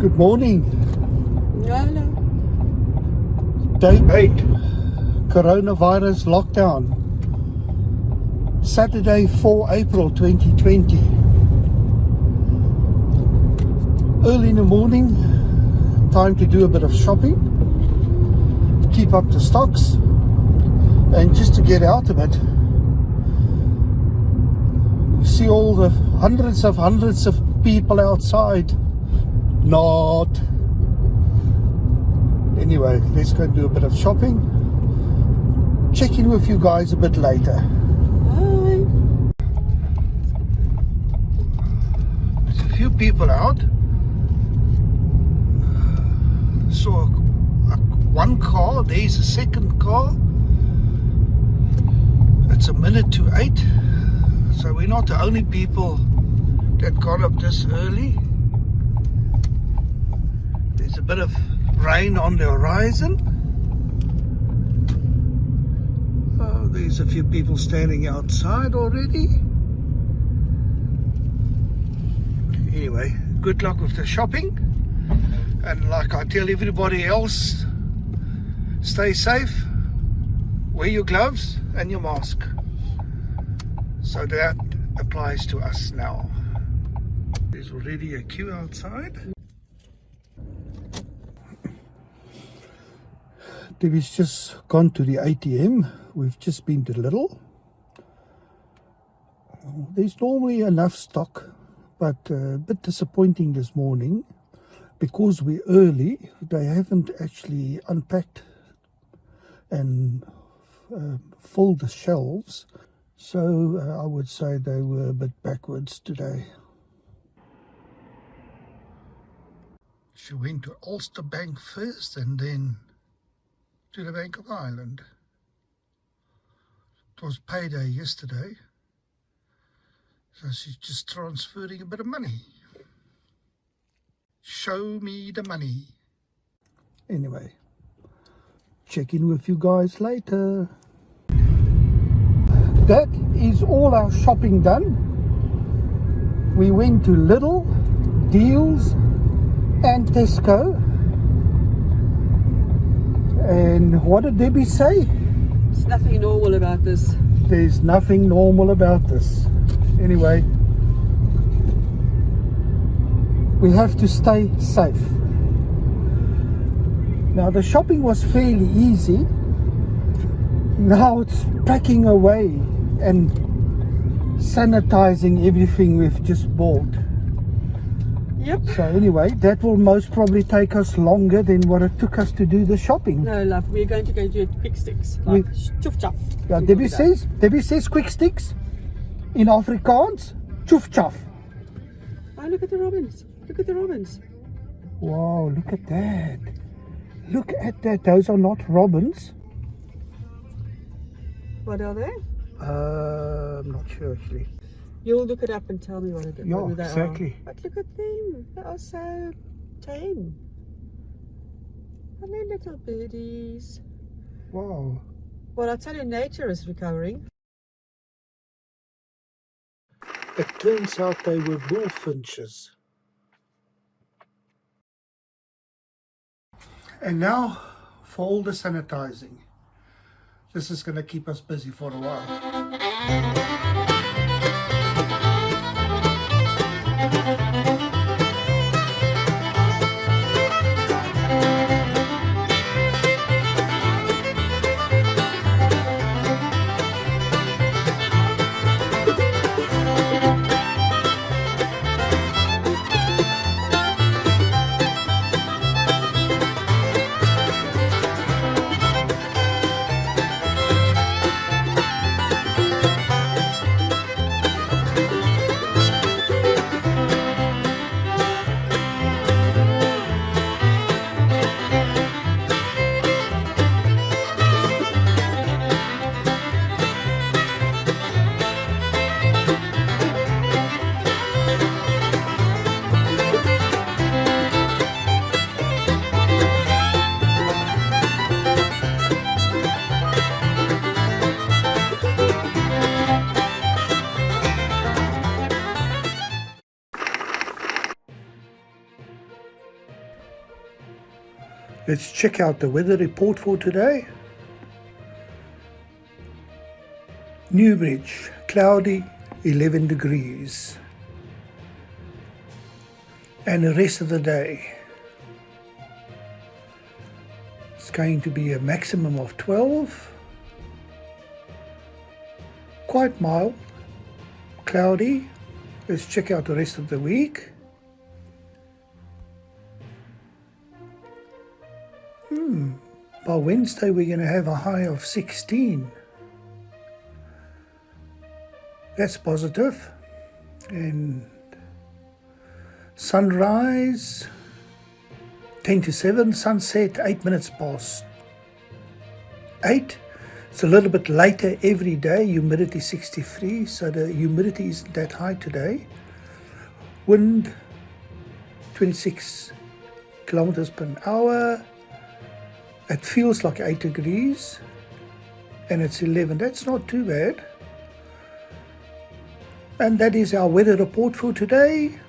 Good morning. Hello. Day 8. Coronavirus lockdown. Saturday, 4 April 2020. Early in the morning, time to do a bit of shopping, keep up the stocks, and just to get out of it. You see all the hundreds of people outside. Not. Anyway, let's go and do a bit of shopping. Check in with you guys a bit later. Bye. There's a few people out. Saw one car. There's a second car. It's 7:45, so we're not the only people that got up this early. There's a bit of rain on the horizon. There's a few people standing outside already. Anyway, good luck with the shopping. And like I tell everybody else, stay safe, wear your gloves and your mask. So that applies to us now. There's already a queue outside. Debbie's just gone to the ATM. We've just been to Lidl. There's normally enough stock, but a bit disappointing this morning because we're early. They haven't actually unpacked and filled the shelves. So I would say they were a bit backwards today. She went to Ulster Bank first and then to the Bank of Ireland. It was payday yesterday, so she's just transferring a bit of money. Show me the money. Anyway, check in with you guys later. That is all our shopping done. We went to Lidl, Deals and Tesco. And what did Debbie say? There's nothing normal about this. There's nothing normal about this. Anyway, we have to stay safe. Now the shopping was fairly easy. Now it's packing away and sanitizing everything we've just bought. Yep. So anyway, that will most probably take us longer than what it took us to do the shopping. No, love, we're going to go do quick sticks. Like chuff chuff. Ja, Debbie says quick sticks. In Afrikaans, chuff chuff. Oh, look at the robins. Look at the robins. Wow, look at that. Look at that. Those are not robins. What are they? I'm not sure actually. You'll look it up and tell me what it is. Yeah, what they exactly. Are. But look at them. They are so tame. And they're little birdies. Wow. Well, I tell you, nature is recovering. It turns out they were bullfinches. And now for all the sanitizing. This is going to keep us busy for a while. Let's check out the weather report for today. Newbridge, cloudy, 11 degrees. And the rest of the day, it's going to be a maximum of 12. Quite mild, cloudy. Let's check out the rest of the week. By Wednesday we're going to have a high of 16. That's positive. And sunrise 10 to 7, sunset 8 minutes past 8. It's a little bit later every day. Humidity 63, so the humidity isn't that high today. Wind 26 kilometers per hour. It feels like 8 degrees and it's 11. That's not too bad. And that is our weather report for today.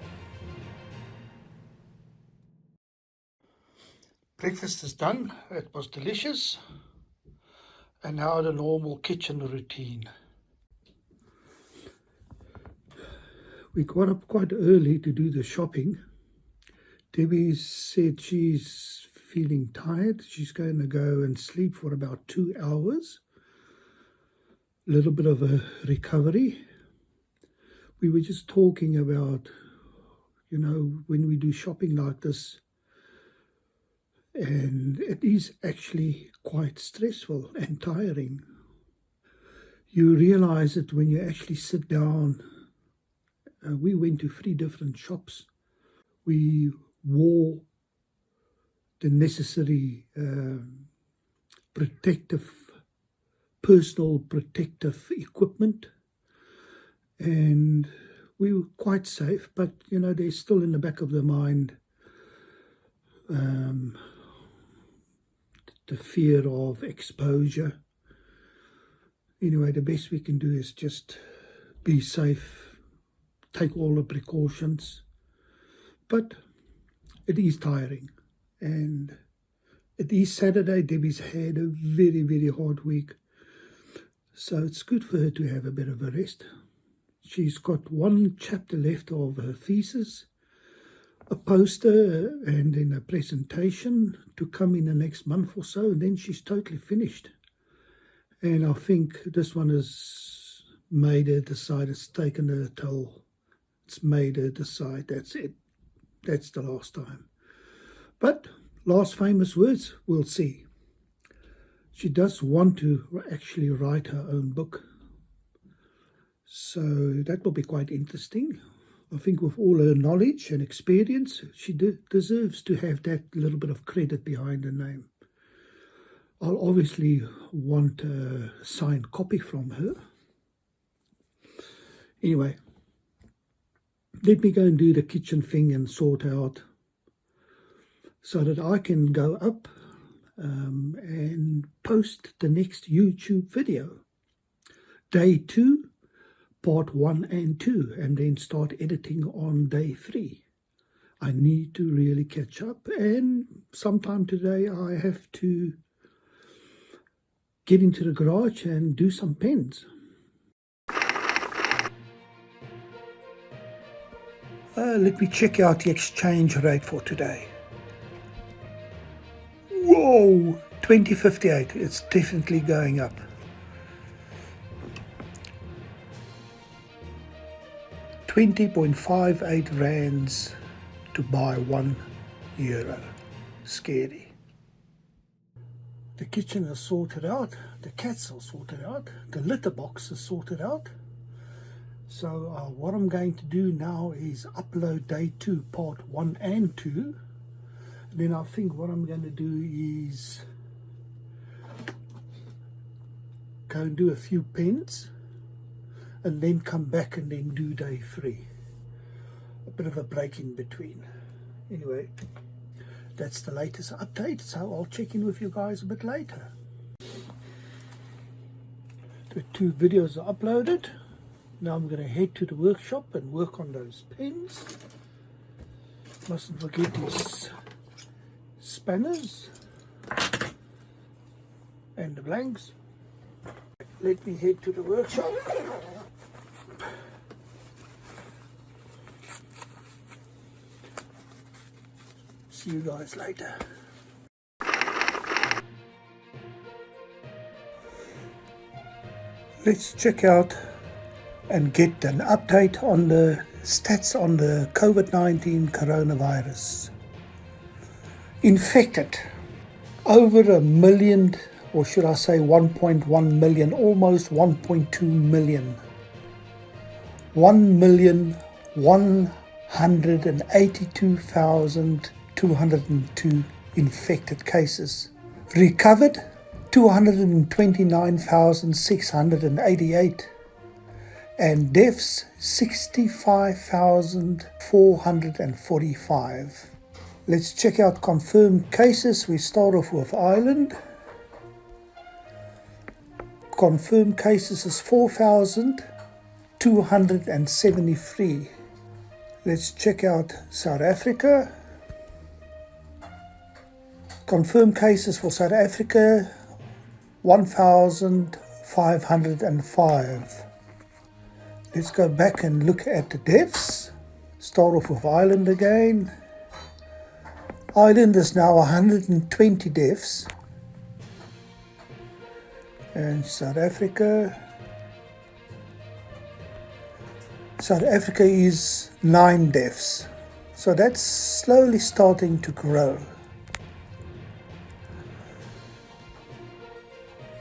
Breakfast is done. It was delicious. And now the normal kitchen routine. We got up quite early to do the shopping. Debbie said she's feeling tired. She's going to go and sleep for about 2 hours. A little bit of a recovery. We were just talking about, you know, when we do shopping like this, and it is actually quite stressful and tiring. You realize it when you actually sit down. We went to 3 different shops. We wore the necessary personal protective equipment, and we were quite safe, but you know, there's still in the back of the mind the fear of exposure. Anyway, the best we can do is just be safe, take all the precautions, but it is tiring. And it is Saturday. Debbie's had a very, very hard week. So it's good for her to have a bit of a rest. She's got 1 chapter left of her thesis, a poster and then a presentation to come in the next month or so. And then she's totally finished. And I think this one has made her decide. It's taken her a toll. It's made her decide that's it. That's the last time. But last famous words, we'll see. She does want to actually write her own book. So that will be quite interesting. I think with all her knowledge and experience, she deserves to have that little bit of credit behind her name. I'll obviously want a signed copy from her. Anyway, let me go and do the kitchen thing and sort out so that I can go up and post the next YouTube video. Day 2, part 1 and 2, and then start editing on day 3. I need to really catch up, and sometime today I have to get into the garage and do some pens. Let me check out the exchange rate for today. Whoa, 20.58. It's definitely going up. 20.58 rands to buy €1. Scary. The kitchen is sorted out. The cats are sorted out. The litter box is sorted out. So what I'm going to do now is upload day 2, part 1 and 2. Then I think what I'm going to do is go and do a few pens and then come back and then do day 3. A bit of a break in between. Anyway, that's the latest update, so I'll check in with you guys a bit later. The 2 videos are uploaded. Now I'm going to head to the workshop and work on those pens. Mustn't forget these spanners. and the blanks. Let me head to the workshop. See you guys later. Let's check out and get an update on the stats on the COVID-19 coronavirus. Infected, over 1 million, or should I say 1.1 million, almost 1.2 million. 1,182,202 infected cases. Recovered, 229,688. And deaths, 65,445. Let's check out confirmed cases. We start off with Ireland. Confirmed cases is 4,273. Let's check out South Africa. Confirmed cases for South Africa, 1,505. Let's go back and look at the deaths. Start off with Ireland again. Ireland is now 120 deaths. And South Africa. South Africa is 9 deaths. So that's slowly starting to grow.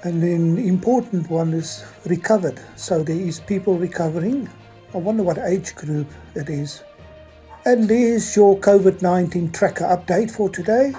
And then the important one is recovered. So there is people recovering. I wonder what age group it is. And there's your COVID-19 tracker update for today.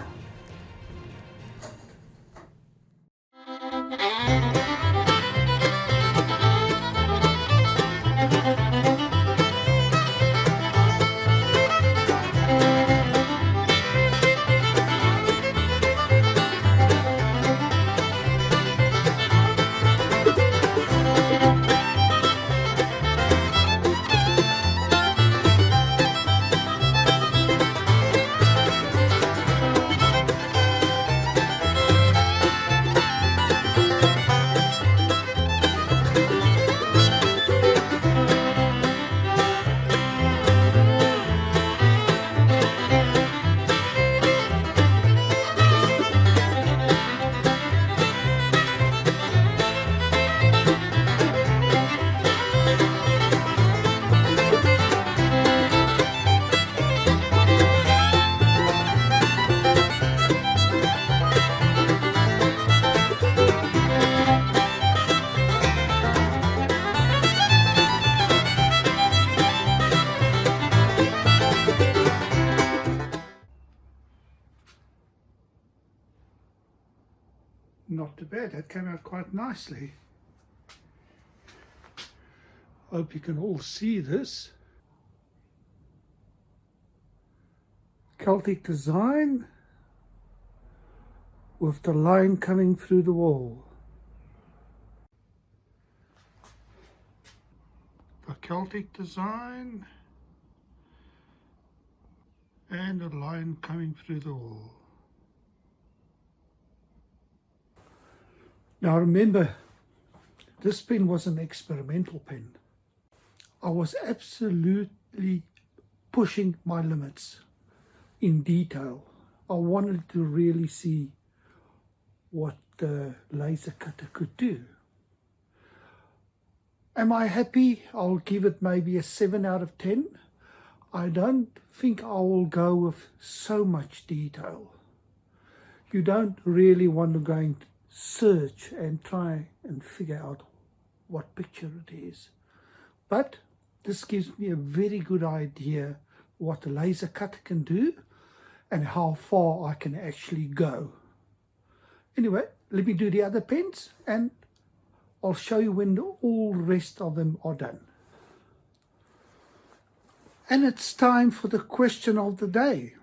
Not too bad, that came out quite nicely. Hope you can all see this. Celtic design with the line coming through the wall. A Celtic design and a line coming through the wall. Now remember, this pen was an experimental pen. I was absolutely pushing my limits in detail. I wanted to really see what the laser cutter could do. Am I happy? I'll give it maybe a 7 out of 10. I don't think I will go with so much detail. You don't really want to go and search and try and figure out what picture it is. But this gives me a very good idea what the laser cutter can do and how far I can actually go. Anyway, let me do the other pens and I'll show you when all the rest of them are done. And it's time for the question of the day.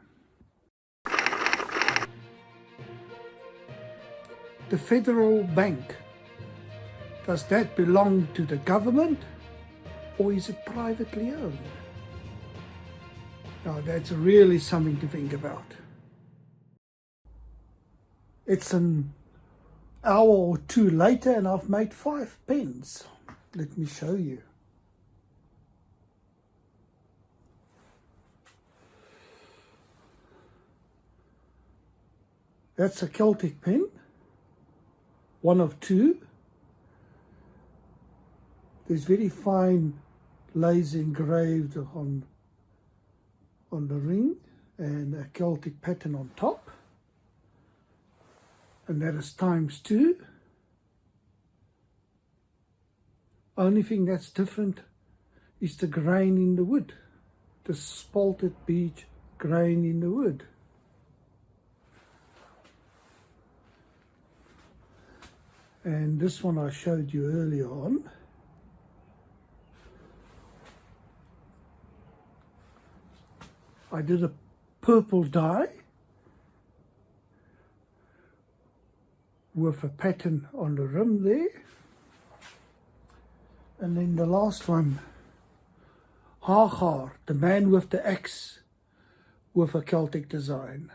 The federal bank, does that belong to the government or is it privately owned? Now that's really something to think about. It's an hour or two later and I've made 5 pens. Let me show you. That's a Celtic pen, one of 2. There's very fine lays engraved on the ring and a Celtic pattern on top. And that is ×2. Only thing that's different is the grain in the wood. The spalted beech grain in the wood. And this one I showed you earlier on. I did a purple dye with a pattern on the rim there. And then the last one, Hagar, the man with the axe with a Celtic design.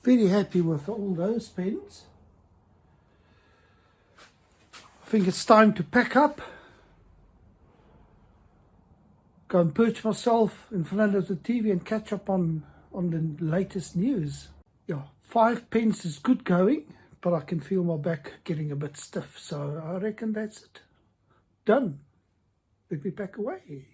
Very happy with all those pens. I think it's time to pack up. Go and perch myself in front of the TV and catch up on the latest news. Yeah, 5 pens is good going, but I can feel my back getting a bit stiff. So I reckon that's it. Done. Let me pack away.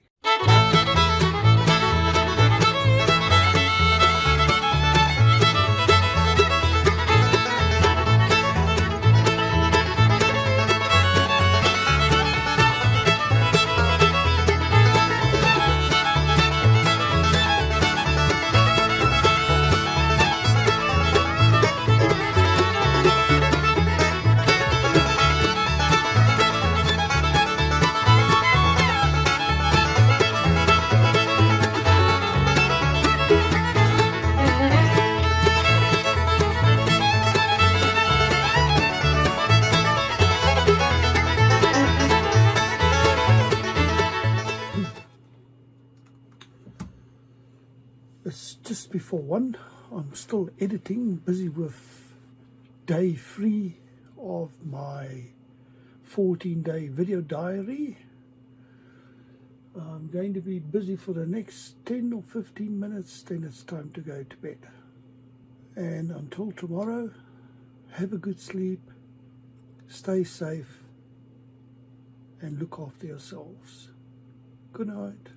It's just before 1. I'm still editing, busy with day 3 of my 14-day video diary. I'm going to be busy for the next 10 or 15 minutes, then it's time to go to bed. And until tomorrow, have a good sleep, stay safe, and look after yourselves. Good night.